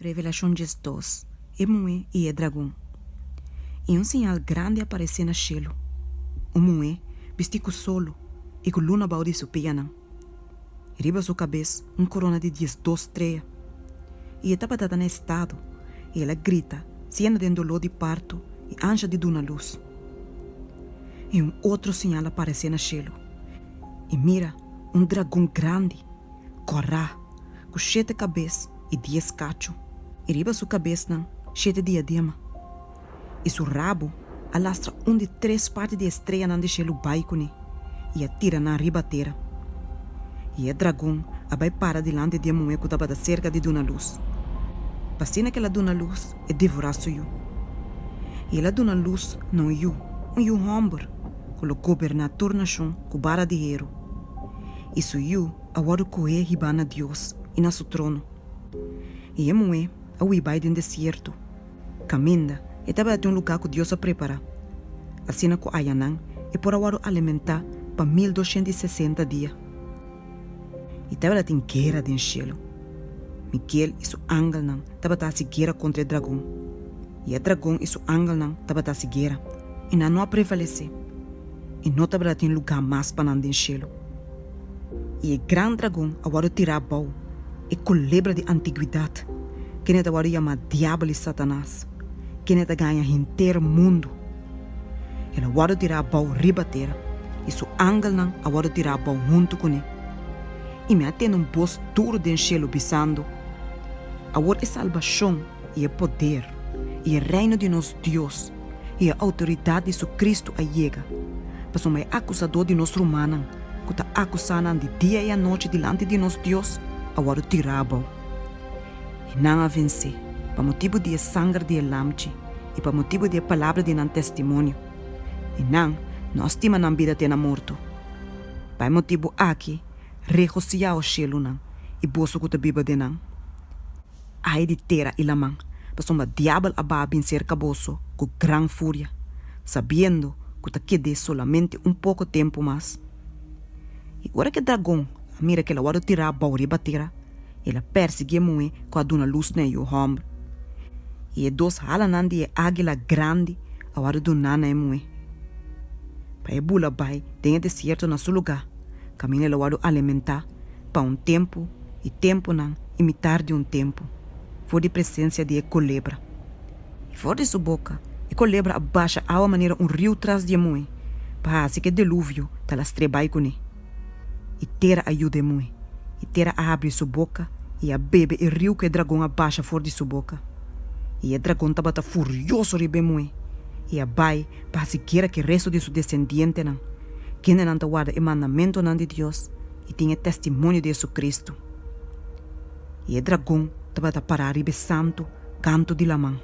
Revelación 2, Mue e o dragão. E sinal grande apareceu no cielo. Mue vestido solo e com luna baudi su piana. Riba sua cabeça corona de 12 estrelas. E estava dada no estado, e ela grita, cena de dolor de parto e anja de duna luz. E outro sinal apareceu no cielo. E mira, dragão grande, corá, com 7 cabeças e 10 cachos. E riba sua cabeça, 7 diadema. E seu rabo alastra de 3 partes de estrela na cielo baicone e atira na ribateira. E o dragão abai para delante de Mue que estava da cerca de duna luz. Passina aquela duna luz e devorar suyo. E ela duna luz não iu homem, que governa a tornação com bara de hero. E suyo agora coe ribana Deus e na seu trono. E Mue a uibai de deserto. Caminda e estava de lugar que Deus a prepara. Assim com Ayanan e por agora alimentar para 1260 dias. E estava em guerra de cielo. Miguel e seu ángel não estava a guerra contra o dragão. E o dragão e seu ángel não estava a guerra. E não prevalece. E não estava em lugar mais para não cielo. E o grande dragão agora tira a bau. E culebra de antiguidade. Que não agora chama diabo e Satanás. Que não ganha inteiro mundo. Ele agora tira a bau ribateira. E seu ángel não agora tira a bau junto com ele. E me atende boss duro de cielo pisando. Agora é salvação e é poder. E é reino de nosso Deus. E a autoridade de Cristo a chega. Mas o acusador de nosso humano, que está acusando de dia e a noite diante de nosso Deus, agora tira a bau. E não a vencer, para motivo de sangue de lamche e para motivo de palavra de não testemunho. E não estima na vida de morto. Para motivo aqui, regocija o cielo não, e bolso que te biba de não. Ai de terra e lamang, mas o diabo aba vencer caboso com gran fúria, sabendo que te quede solamente pouco tempo mais. E agora que dragão, mira que ela vai tirar a bauri batera, ela persegue Mue com a duna luz na o homem. E dois halanan de águila grande, agora duna na Mue. Para bula bai, tem deserto na seu lugar. Caminha ela vai alimentar para tempo e tempo não imitar de tempo. For de presença de culebra. E for de sua boca, e culebra abaixa a maneira rio tras de Mue. Para assim que delúvio tá las trebai com ele. E terra ajuda Mue. E terra abre sua boca e a bebe e rio que o dragão abaixa fora de sua boca. E o dragão estava furioso ribe Mue. E a bai para siquiera que o resto de seu descendiente não. Que não guarda o mandamento não de Deus e tinha testemunho de Jesus Cristo. E o dragão estava a parar ribe santo canto de lamang.